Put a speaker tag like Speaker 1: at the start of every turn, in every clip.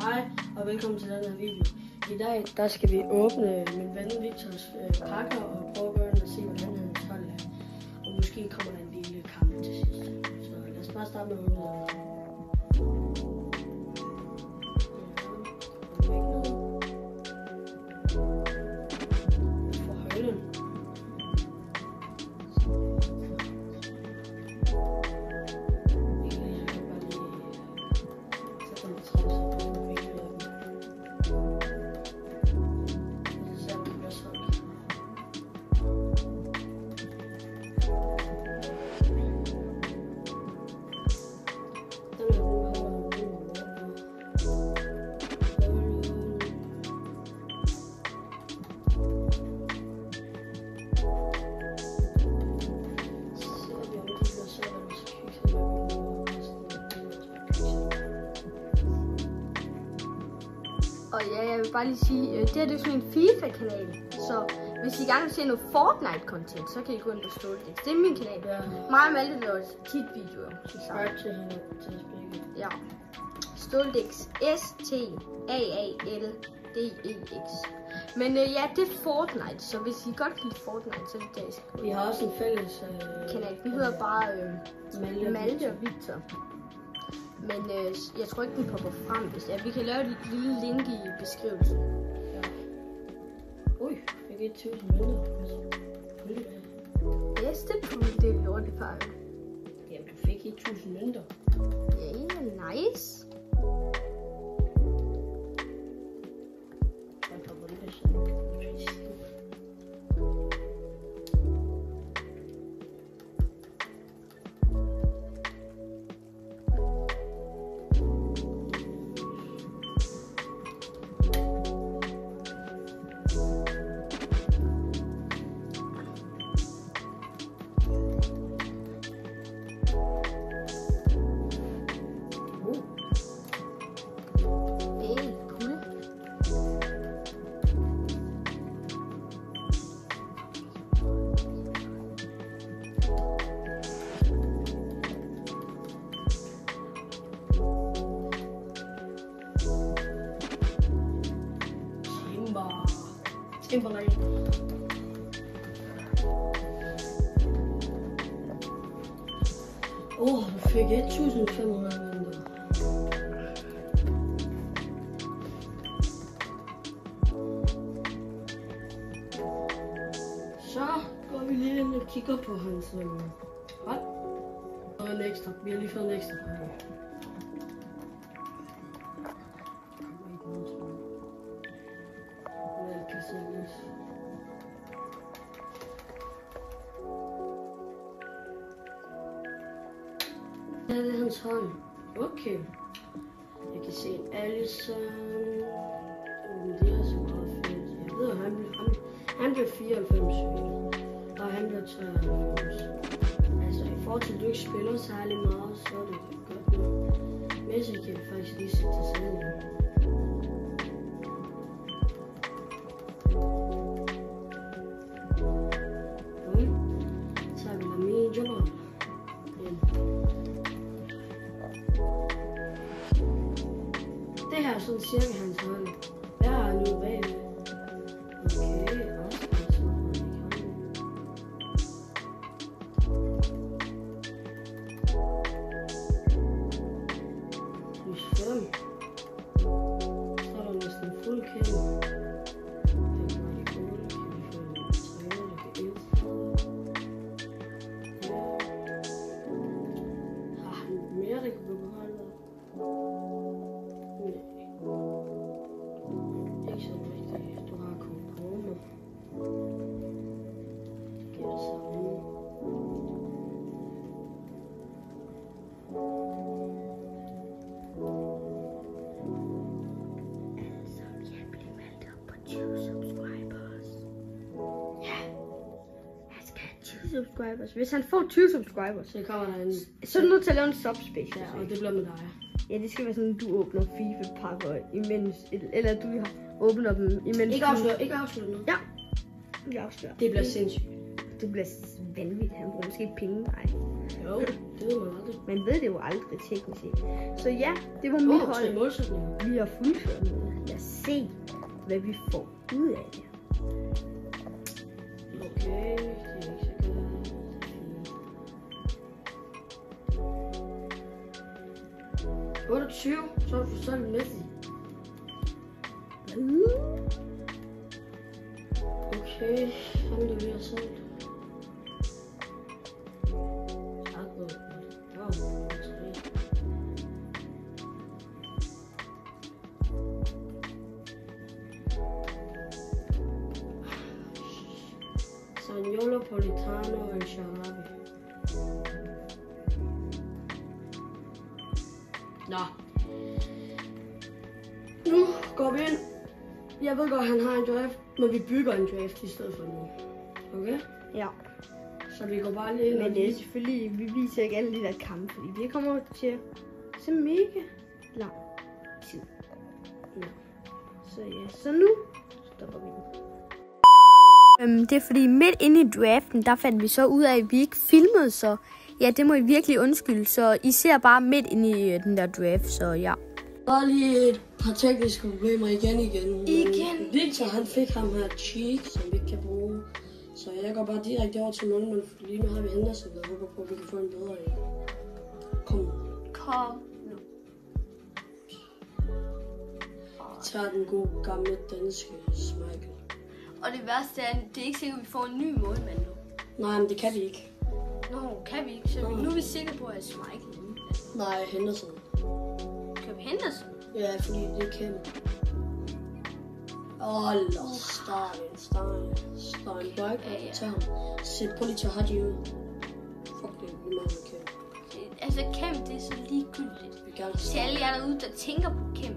Speaker 1: Hej og velkommen til den her video. I dag der skal vi åbne min ven Victors pakker og prøve at gøre den og se hvordan hans hold er. Og måske kommer der en lille kamp til sidst. Så lad os bare starte med at åbne. For højlen.
Speaker 2: Og ja, jeg vil bare lige sige, det her det er sådan en FIFA-kanal, så hvis I gerne vil se noget Fortnite-content, så kan I gå ind på Ståldex. Det er min kanal. Ja. Mig og Malte laver tit videoer til sammen. Ja. Ståldex. STAALDEX. Men ja, det er Fortnite, så hvis I godt kan lide Fortnite, så er det det.
Speaker 1: Vi har også en fælles
Speaker 2: kanal. Vi hedder bare Malte og Victor. Men jeg tror ikke, den popper frem, hvis det er. Vi kan lave et lille link i beskrivelsen.
Speaker 1: Ja. Ui, jeg gav 1000 mønter.
Speaker 2: Yes, det kunne det lort i pakken.
Speaker 1: Jamen, du fik ikke 1000 mønter.
Speaker 2: Ja, nice.
Speaker 1: Timberlake. Nu fik jeg 1500 mønter. Så går vi lige ind og kigger på hans hold. Og en ekstra. Vi har lige fået en ekstra pakke. Ja, det er hans hånd. Okay. Jeg kan se en Alisson. Det er så meget fedt. Jeg ved, han bliver 94. Og han bliver 93. Altså, i forhold til, at du ikke spiller særlig meget, så er det godt nok. Messi kan faktisk lige sætte til siden. Så har vi Lamine Jamal. Det her er sådan cirka hans hold. Hvad har han nu bagved? Okay, også plus 5. Så er der næsten fuld kæmpe. Har han mere, der kan gå på holdet? Ikke så rigtigt. Du har kun på mig. Det giver det samme.
Speaker 2: Så jeg bliver meldt op på 20 subscribers. Ja. Jeg skal have 20 subscribers. Hvis han får 20 subscribers,
Speaker 1: Så kommer der en...
Speaker 2: så er du nødt til at lave en subspecial.
Speaker 1: Ja, og det bliver med dig.
Speaker 2: Ja, det skal være sådan, at du åbner FIFA-pakker imens, eller du har åbnet dem imens.
Speaker 1: Ikke afsløre noget.
Speaker 2: Ja, vi afslører.
Speaker 1: Det bliver sindssygt.
Speaker 2: Det bliver vanvittigt. Han bruger måske penge. Nej.
Speaker 1: Jo, det ved man aldrig.
Speaker 2: Man ved det jo aldrig teknisk set. Så ja, det var mit hold.
Speaker 1: 3 målsætninger.
Speaker 2: Vi har fuldført med. Lad os se, hvad vi får ud af det.
Speaker 1: Okay, det er ikke så godt. 28, så er du selv Messi. Okay, han er lige solgt. Zaniolo, Politano og Sharabi. Nå. Nu går vi ind. Jeg ved godt, han har en draft, men vi bygger en draft i stedet for nu. Okay?
Speaker 2: Ja.
Speaker 1: Så vi går bare lige ind.
Speaker 2: Men det er selvfølgelig, vi viser ikke alle de der kampe, fordi det kommer til at se mega lang tid. Ja. Så ja, så nu stopper vi. Det er fordi midt inde i draften, der fandt vi så ud af, at vi ikke filmede, så ja, det må I virkelig undskylde. Så I ser bare midt inde i den der draft, så ja.
Speaker 1: Bare lige et par tekniske problemer igen. Victor, han fik ham her cheek, som vi ikke kan bruge. Så jeg går bare direkte over til målen, men lige nu har vi Henderson, og håber på, at vi kan få en bedre en. Kom nu. Vi tager den gode gamle danske Schmeichel.
Speaker 2: Og det værste er, det er ikke sikkert, at vi får en ny målmand nu.
Speaker 1: Nej, men det kan vi ikke.
Speaker 2: Nå, kan vi ikke? Så nu er vi sikre på, at Schmeichel.
Speaker 1: Nej, Henderson.
Speaker 2: Kan vi Henderson?
Speaker 1: Ja, fordi det kan. Steinberg. Tag ham. Prøv lige til at have de ud. Fuck det, vi mangler Kæm.
Speaker 2: Altså Kæm, det er så ligegyldigt. Til alle jer derude, der tænker på Kæm.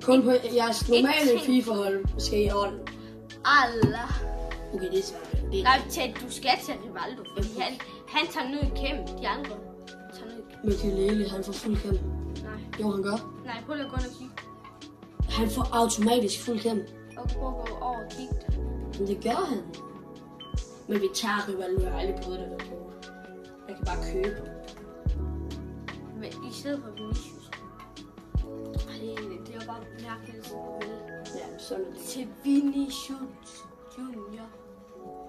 Speaker 1: Kun på jeres normale FIFA-hold skal I holde.
Speaker 2: Allah.
Speaker 1: Okay, det er svært.
Speaker 2: Nej, du skal til Rivaldo, fordi han tager ned i Kæm. De andre tager ned i Kæm.
Speaker 1: Mikelele, han får fuld Kæm.
Speaker 2: Nej.
Speaker 1: Jo, han gør.
Speaker 2: Nej, prøv lige at gå ind og kigge.
Speaker 1: Han får automatisk fuld Kæm.
Speaker 2: Og prøv at gå over og kigge det.
Speaker 1: Men det gør han. Men vi tager Rivaldo, jeg har aldrig prøvet det der på. Jeg kan bare købe ham.
Speaker 2: Men i stedet for Vinicius. Det er jo bare mærkeligt.
Speaker 1: Ja, sådan er det.
Speaker 2: Til Vinicius Junior.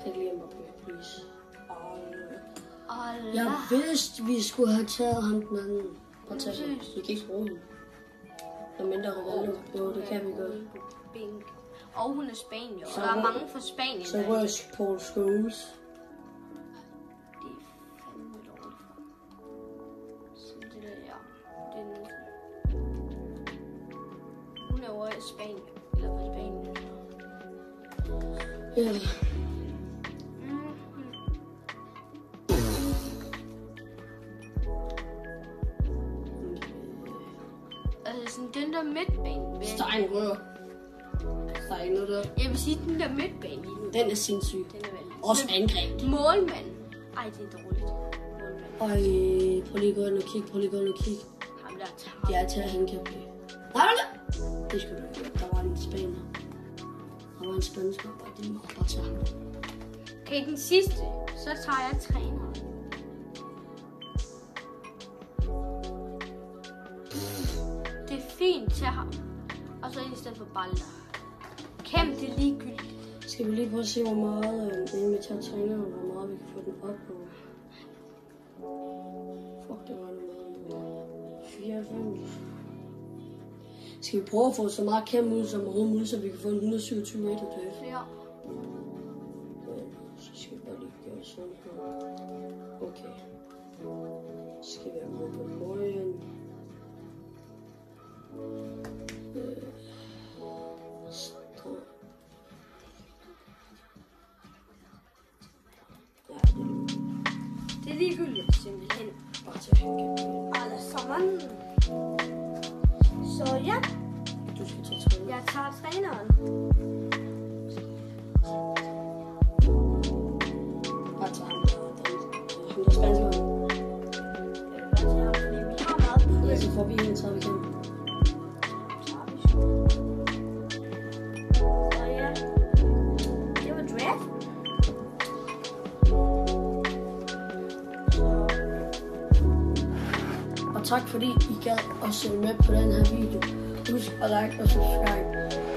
Speaker 1: Jeg glemmer Mbappé, please.
Speaker 2: Allah.
Speaker 1: Jeg vidste, vi skulle have taget ham den anden. Bare tage ham. Vi kan ikke bruge ham. Der er mindre Rivaldo. Jo, det kan vi godt.
Speaker 2: Og hun er Spanier, og der er mange fra Spanien.
Speaker 1: Så røs Paul Scholes.
Speaker 2: Det er fandme dårligt for. Så det der, ja. Det er noget. Hun er over i Spanien. Eller fra Spanien.
Speaker 1: Ja.
Speaker 2: Altså sådan den der midtbane.
Speaker 1: Steinrør. Der er ikke noget der.
Speaker 2: Jeg vil sige, den der midtbane lige nu.
Speaker 1: Den er sindssyg.
Speaker 2: Den er vel.
Speaker 1: Også angreb.
Speaker 2: Målmand. Ej, det er dårligt. Målmand.
Speaker 1: Øj, prøv lige at gå ind og kigge.
Speaker 2: Ham der tager.
Speaker 1: Det er til at han kan blive. Nej, det skulle du ikke. Der var en spaner. Der var en spansker. Det må bare tage ham.
Speaker 2: Okay, den sidste. Så tager jeg træneren. Det er fint til ham. Og så i stedet for Balder. Kæm, det er ligegyldigt.
Speaker 1: Skal vi lige prøve at se, hvor meget vi tager træneren, hvor meget vi kan få den op på. Fuck, det var noget 94. Skal vi prøve at få så meget Kæm ud som overhovedet muligt, så vi kan få en 127 meter døft?
Speaker 2: Ja.
Speaker 1: Så skal vi bare lige gøre sådan her. Okay. Så skal vi have gå på højen.
Speaker 2: Det er ligegyldigt, simpelthen.
Speaker 1: Bare til at hænge.
Speaker 2: Alle sammen. Så ja,
Speaker 1: Du skal tage træneren.
Speaker 2: jeg tager træneren.
Speaker 1: Bare tage ham der spansker.
Speaker 2: Jeg vil bare tage ham, fordi vi har meget på.
Speaker 1: Ja, så får vi 31 Kæm.
Speaker 2: Så ja, det var draft.
Speaker 1: tak fordi I gad at se med på den her video. Husk at like og subscribe.